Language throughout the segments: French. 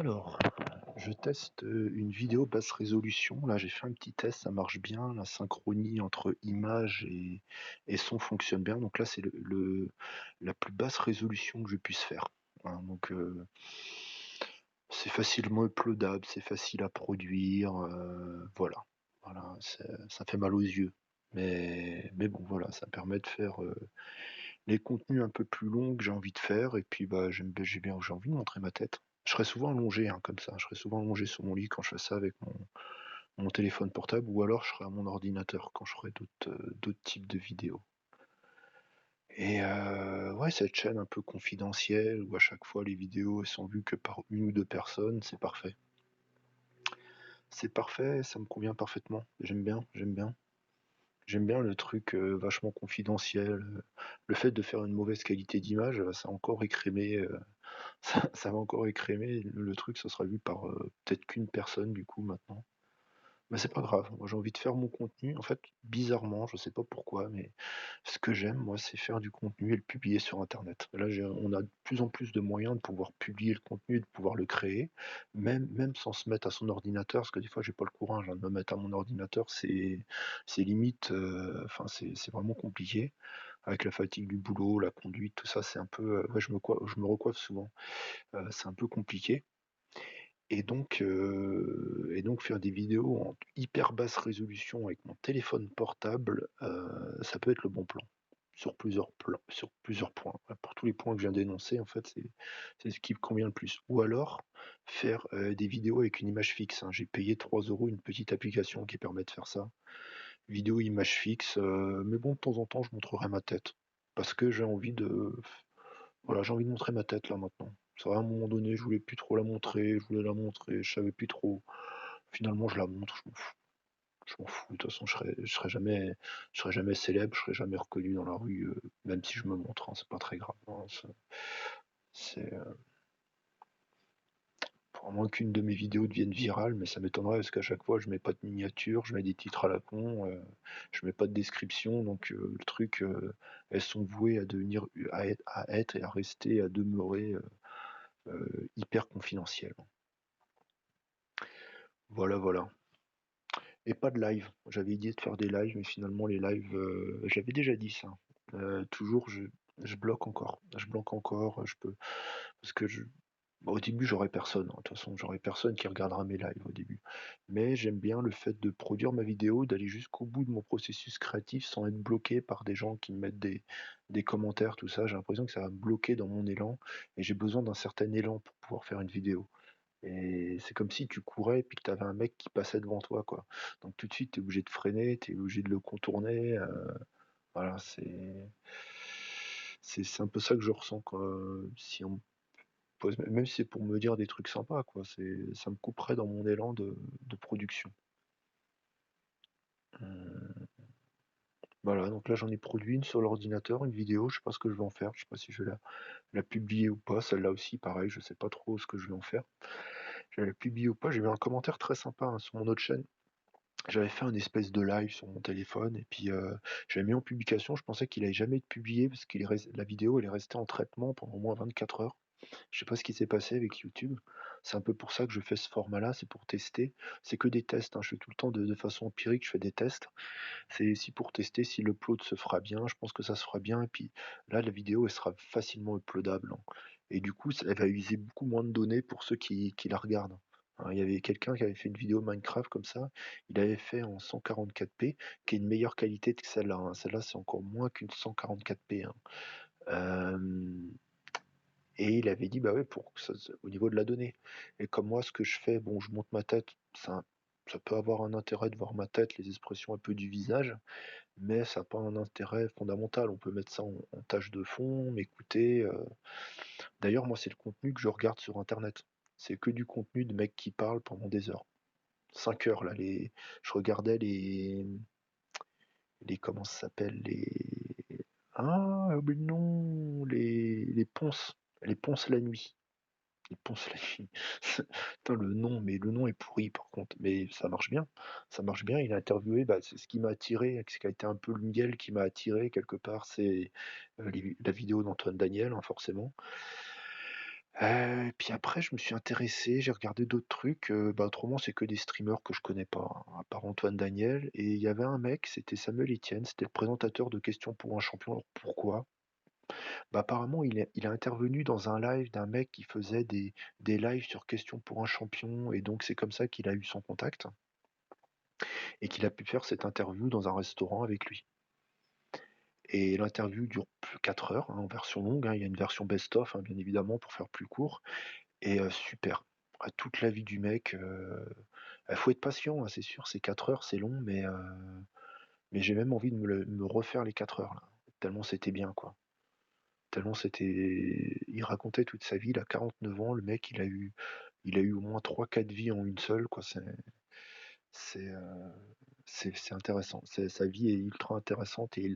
Alors, je teste, une vidéo basse résolution. Là, j'ai fait un petit test, ça marche bien. La synchronie entre image et son fonctionne bien. Donc là, c'est la plus basse résolution que je puisse faire. Hein, donc, c'est facilement uploadable, c'est facile à produire, voilà. Voilà, ça fait mal aux yeux. Mais bon, voilà, ça permet de faire, les contenus un peu plus longs que j'ai envie de faire et puis, bah, j'ai envie de montrer ma tête. Je serais souvent allongé, hein, comme ça. Je serais souvent allongé sur mon lit quand je fais ça avec mon téléphone portable ou alors je serais à mon ordinateur quand je ferais d'autres types de vidéos. Et ouais, cette chaîne un peu confidentielle où à chaque fois les vidéos elles sont vues que par une ou 2 personnes, c'est parfait. C'est parfait, ça me convient parfaitement. J'aime bien, j'aime bien. J'aime bien le truc, vachement confidentiel, le fait de faire une mauvaise qualité d'image, ça a encore écrémé, ça va encore écrémer le truc, ça sera vu par, peut-être qu'une personne du coup maintenant. Mais c'est pas grave, moi j'ai envie de faire mon contenu. En fait, bizarrement, je sais pas pourquoi, mais ce que j'aime moi, c'est faire du contenu et le publier sur internet. Là, on a de plus en plus de moyens de pouvoir publier le contenu et de pouvoir le créer, même sans se mettre à son ordinateur, parce que des fois j'ai pas le courage, hein, de me mettre à mon ordinateur, c'est limite, enfin c'est vraiment compliqué. Avec la fatigue du boulot, la conduite, tout ça, c'est un peu, ouais, je me recoiffe souvent. C'est un peu compliqué et donc faire des vidéos en hyper basse résolution avec mon téléphone portable, ça peut être le bon plan. Sur plusieurs points. Pour tous les points que je viens d'énoncer, en fait, c'est ce qui me convient le plus. Ou alors faire, des vidéos avec une image fixe, hein. J'ai payé 3 € une petite application qui permet de faire ça. Vidéo image fixe, mais bon, de temps en temps, je montrerai ma tête. Parce que j'ai envie de montrer ma tête là maintenant. C'est vrai, à un moment donné, je voulais plus trop la montrer, je voulais la montrer, je savais plus trop. Finalement, je la montre, je m'en fous. Je m'en fous. De toute façon, je serai jamais célèbre, je serai jamais reconnu dans la rue, même si je me montre, hein, c'est pas très grave, hein, c'est, à moins qu'une de mes vidéos devienne virale, mais ça m'étonnerait parce qu'à chaque fois, je mets pas de miniature, je mets des titres à la con, je mets pas de description, donc le truc, elles sont vouées à devenir, à être et à rester, à demeurer, hyper confidentielles. Voilà, voilà. Et pas de live. J'avais idée de faire des lives, mais finalement les lives, j'avais déjà dit ça. Toujours je bloque encore. Je bloque encore, je peux parce que au début j'aurais personne, hein, de toute façon, j'aurais personne qui regardera mes lives au début. Mais j'aime bien le fait de produire ma vidéo, d'aller jusqu'au bout de mon processus créatif sans être bloqué par des gens qui me mettent des commentaires, tout ça. J'ai l'impression que ça va me bloquer dans mon élan et j'ai besoin d'un certain élan pour pouvoir faire une vidéo. Et c'est comme si tu courais et puis que tu avais un mec qui passait devant toi, quoi. Donc tout de suite, tu es obligé de freiner, tu es obligé de le contourner, voilà, c'est un peu ça que je ressens, quoi, si on me pose même si c'est pour me dire des trucs sympas, quoi, ça me couperait dans mon élan de production. Mmh, voilà, donc là, j'en ai produit une sur l'ordinateur, une vidéo, je sais pas ce que je vais en faire, je sais pas si je vais la publier ou pas. Celle-là aussi, pareil, je sais pas trop ce que je vais en faire. Je vais la publier ou pas. J'ai eu un commentaire très sympa, hein, sur mon autre chaîne. J'avais fait un espèce de live sur mon téléphone et puis, j'avais mis en publication. Je pensais qu'il allait jamais être publié parce qu'il est res la vidéo, elle est restée en traitement pendant au moins 24 heures. Je sais pas ce qui s'est passé avec YouTube. C'est un peu pour ça que je fais ce format-là, c'est pour tester. C'est que des tests, hein, je fais tout le temps de façon empirique, je fais des tests. C'est aussi pour tester si l'upload se fera bien. Je pense que ça se fera bien et puis là, la vidéo, elle sera facilement uploadable, hein, et du coup, elle va user beaucoup moins de données pour ceux qui la regardent. Hein, il y avait quelqu'un qui avait fait une vidéo Minecraft comme ça, il avait fait en 144p, qui est une meilleure qualité que celle-là, hein. Celle-là, c'est encore moins qu'une 144p, hein. Hem Et il avait dit: «Bah, ouais, pour que au niveau de la donnée» et comme moi, ce que je fais, bon, je monte ma tête, ça peut avoir un intérêt de voir ma tête, les expressions un peu du visage, mais ça a pas un intérêt fondamental. On peut mettre ça en tâche de fond, m'écouter, d'ailleurs, moi, c'est le contenu que je regarde sur internet. C'est que du contenu de mecs qui parlent pendant des heures. 5 heures là, je regardais les comment ça s'appelle? J'ai oublié le nom, les ponces, les ponces la nuit. Les ponces la nuit. Putain le nom est pourri par contre, mais ça marche bien. Ça marche bien, il a interviewé, bah, c'est ce qui m'a attiré, ce qui a été un peu le miel qui m'a attiré quelque part, c'est, la vidéo d'Antoine Daniel, hein, forcément. Puis après je me suis intéressé, j'ai regardé d'autres trucs, bah, autrement c'est que des streamers que je connais pas, hein, à part Antoine Daniel et il y avait un mec, c'était Samuel Etienne, c'était le présentateur de Questions pour un champion. Alors pourquoi? Bah, apparemment il a intervenu dans un live d'un mec qui faisait des lives sur Questions pour un champion et donc c'est comme ça qu'il a eu son contact et qu'il a pu faire cette interview dans un restaurant avec lui. Et l'interview dure plus 4 heures, hein, en version longue, hein. Il y a une version best-of, hein, bien évidemment, pour faire plus court et super. Ah, toute la vie du mec, faut être patient, hein, c'est sûr, c'est 4 heures, c'est long, mais j'ai même envie de me refaire les 4 heures, là, tellement c'était bien, quoi. Tellement c'était il racontait toute sa vie, il a 49 ans, le mec, il a eu au moins 3-4 vies en une seule, quoi. C'est, heu, c'est intéressant. Sa vie est ultra intéressante et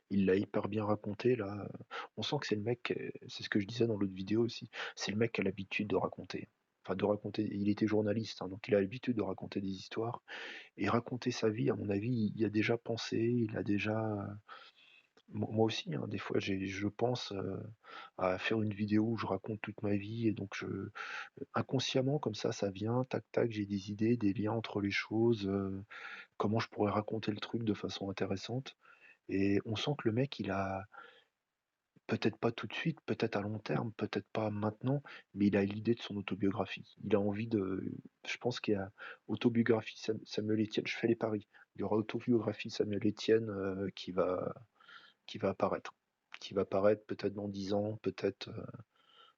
il l'a hyper bien raconté là. On sent que c'est le mec, c'est ce que je disais dans l'autre vidéo aussi, c'est le mec qui a l'habitude de raconter. Enfin de raconter, il était journaliste, hein, donc il a l'habitude de raconter des histoires et raconter sa vie, à mon avis, il y a déjà pensé, il a déjà moi aussi, hein, des fois je pense, à faire une vidéo où je raconte toute ma vie et donc inconsciemment comme ça vient, tac tac, j'ai des idées, des liens entre les choses, comment je pourrais raconter le truc de façon intéressante et on sent que le mec il a peut-être pas tout de suite, peut-être à long terme, peut-être pas maintenant, mais il a l'idée de son autobiographie. Il a envie de je pense qu'il y a autobiographie Samuel Etienne, je fais les paris. Il y aura autobiographie Samuel Etienne, qui va apparaître. Qui va apparaître peut-être dans 10 ans, peut-être,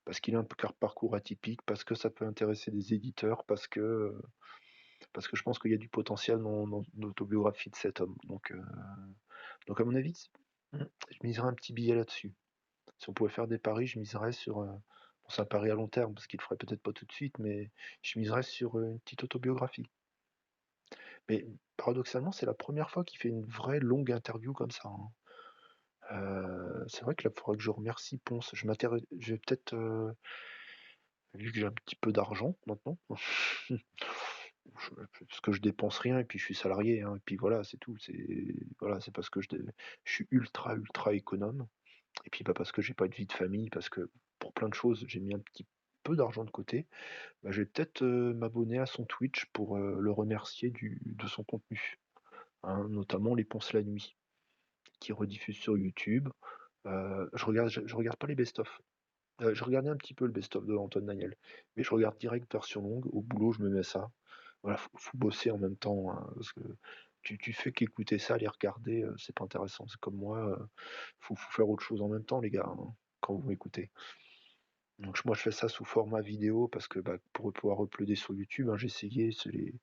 parce qu'il a un parcours atypique, parce que ça peut intéresser des éditeurs, parce que je pense qu'il y a du potentiel dans l'autobiographie de cet homme. Donc à mon avis, je miserais un petit billet là-dessus. Si on pouvait faire des paris, je miserais sur, bon c'est un pari à long terme parce qu'il le ferait peut-être pas tout de suite, mais je miserais sur, une petite autobiographie. Mais paradoxalement, c'est la première fois qu'il fait une vraie longue interview comme ça, hein. C'est vrai que là, il faudrait que je remercie Ponce. Je vais peut-être, vu que j'ai un petit peu d'argent maintenant, parce que je dépense rien et puis je suis salarié, hein, et puis voilà, c'est tout. Voilà, c'est parce que je suis ultra, ultra économe et puis, bah, parce que j'ai pas de vie de famille, parce que pour plein de choses, j'ai mis un petit peu d'argent de côté. Bah, je vais peut-être, m'abonner à son Twitch pour, le remercier de son contenu, hein, notamment les Ponce la nuit, qui rediffuse sur YouTube. Je regarde pas les best-of. Je regardais un petit peu le best-of de Antoine Daniel, mais je regarde direct version longue. Au boulot, je me mets ça. Voilà, faut bosser en même temps, hein, parce que tu fais qu'écouter ça, les regarder, c'est pas intéressant. C'est comme moi, faut faire autre chose en même temps les gars, hein, quand vous m'écoutez. Donc moi je fais ça sous format vidéo parce que, bah, pour pouvoir uploader sur YouTube, hein, j'ai essayé, c'est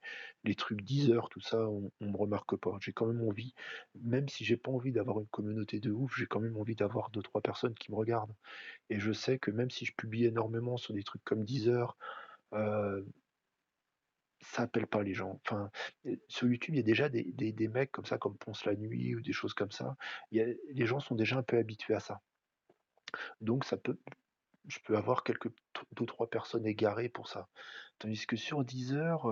les trucs Deezer, tout ça, on me remarque pas. J'ai quand même envie, même si j'ai pas envie d'avoir une communauté de ouf, j'ai quand même envie d'avoir deux trois personnes qui me regardent et je sais que même si je publie énormément sur des trucs comme Deezer, heu, ça appelle pas les gens. Enfin, sur YouTube, il y a déjà des mecs comme ça, comme Ponce la nuit ou des choses comme ça. Les gens sont déjà un peu habitués à ça. Donc je peux avoir quelques 2-3 personnes égarées pour ça. Tandis que sur Deezer,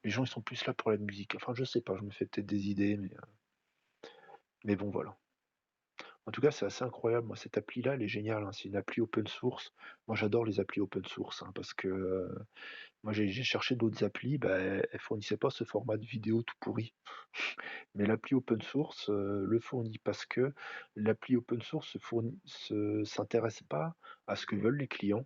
les gens ils sont plus là pour la musique. Enfin je sais pas, je me fais peut-être des idées, mais bon voilà. En tout cas, c'est assez incroyable. Moi, cette appli-là, elle est géniale, hein. C'est une appli open source. Moi, j'adore les applis open source, hein, parce que moi, j'ai cherché d'autres applis, bah, elles fournissaient pas ce format de vidéo tout pourri. Mais l'appli open source le fournit parce que l'appli open source s'intéresse pas à ce que veulent les clients,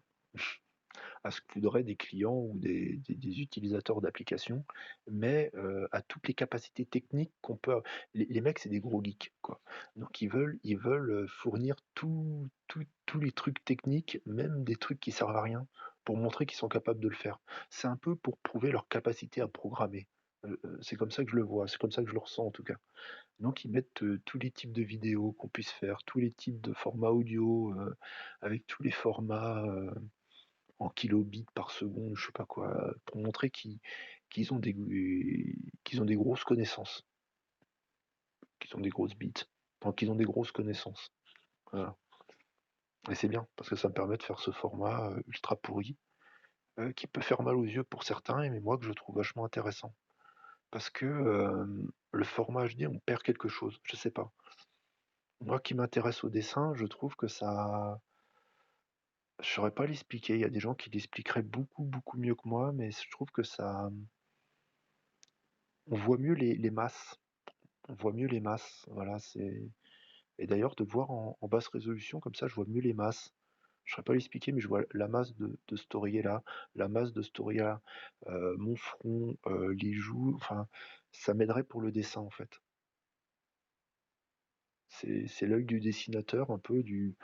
à ce que voudraient des clients ou des utilisateurs d'applications, mais à toutes les capacités techniques qu'on peut. Les mecs, c'est des gros geeks, quoi. Donc ils veulent fournir tous les trucs techniques, même des trucs qui servent à rien, pour montrer qu'ils sont capables de le faire. C'est un peu pour prouver leur capacité à programmer. C'est comme ça que je le vois, c'est comme ça que je le ressens en tout cas. Donc ils mettent tous les types de vidéos qu'on puisse faire, tous les types de formats audio, avec tous les formats. En kilobits par seconde, je sais pas quoi, pour montrer qu'ils ont des grosses connaissances, qu'ils ont des grosses bits, enfin qu'ils ont des grosses connaissances. Voilà. Et c'est bien, parce que ça me permet de faire ce format ultra pourri, qui peut faire mal aux yeux pour certains, mais moi que je trouve vachement intéressant. Parce que le format HD, on perd quelque chose, je sais pas. Moi qui m'intéresse au dessin, je trouve que Je saurais pas l'expliquer. Il y a des gens qui l'expliqueraient beaucoup, beaucoup mieux que moi, mais je trouve que ça, on voit mieux les masses. On voit mieux les masses. Voilà, c'est. Et d'ailleurs, de voir en basse résolution, comme ça, je vois mieux les masses. Je saurais pas l'expliquer, mais je vois la masse de story est là, la masse de story est là, mon front, les joues, enfin, ça m'aiderait pour le dessin, en fait. C'est l'œil du dessinateur, un peu du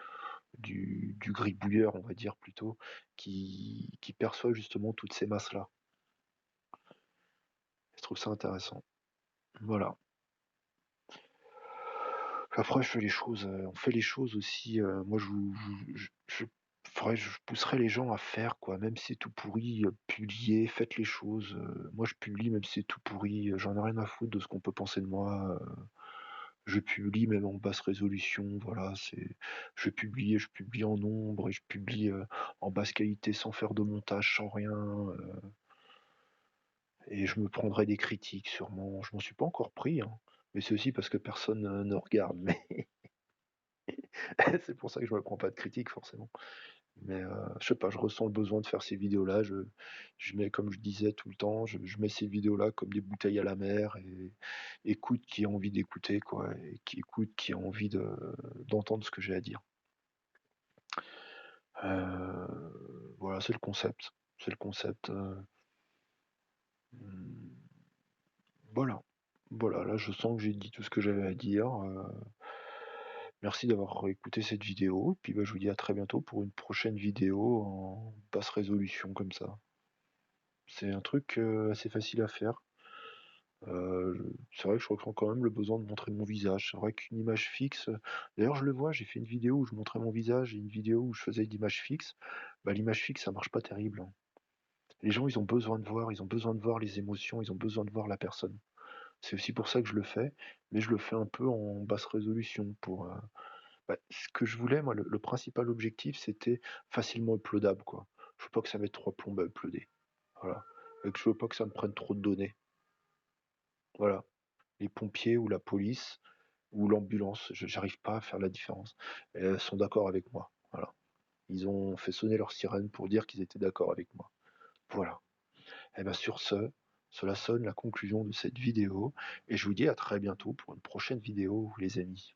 gribouilleur, on va dire plutôt, qui perçoit justement toutes ces masses-là. Je trouve ça intéressant. Voilà. Après, on fait les choses aussi. Moi, je pousserais les gens à faire, quoi. Même si c'est tout pourri, publiez, faites les choses. Moi, je publie, même si c'est tout pourri. J'en ai rien à foutre de ce qu'on peut penser de moi. Je publie même en basse résolution. Voilà, je publie en nombre et je publie en basse qualité, sans faire de montage, sans rien. Et je me prendrai des critiques, sûrement. Je m'en suis pas encore pris, hein. Mais c'est aussi parce que personne ne regarde. Mais c'est pour ça que je me prends pas de critiques, forcément. Mais je sais pas, je ressens le besoin de faire ces vidéos-là. Je mets, comme je disais tout le temps, je mets ces vidéos-là comme des bouteilles à la mer et écoute qui a envie d'écouter, quoi, et qui écoute, qui a envie d'entendre ce que j'ai à dire. Voilà, c'est le concept. C'est le concept. Hmm, voilà. Voilà, là je sens que j'ai dit tout ce que j'avais à dire. Merci d'avoir écouté cette vidéo. Puis bah, je vous dis à très bientôt pour une prochaine vidéo en basse résolution comme ça. C'est un truc assez facile à faire. C'est vrai que je ressens quand même le besoin de montrer mon visage. C'est vrai qu'une image fixe, d'ailleurs je le vois, j'ai fait une vidéo où je montrais mon visage et une vidéo où je faisais d'image fixe. Bah, l'image fixe, ça marche pas terrible, hein. Les gens, ils ont besoin de voir les émotions, ils ont besoin de voir la personne. C'est aussi pour ça que je le fais, mais je le fais un peu en basse résolution pour. Bah, ce que je voulais, moi, le principal objectif, c'était facilement uploadable, quoi. Je veux pas que ça mette 3 plombes à uploader. Voilà. Et que je veux pas que ça me prenne trop de données. Voilà. Les pompiers ou la police ou l'ambulance, j'arrive pas à faire la différence. Et elles sont d'accord avec moi. Voilà. Ils ont fait sonner leur sirène pour dire qu'ils étaient d'accord avec moi. Voilà. Et bien sur ce, cela sonne la conclusion de cette vidéo. Et je vous dis à très bientôt pour une prochaine vidéo, les amis.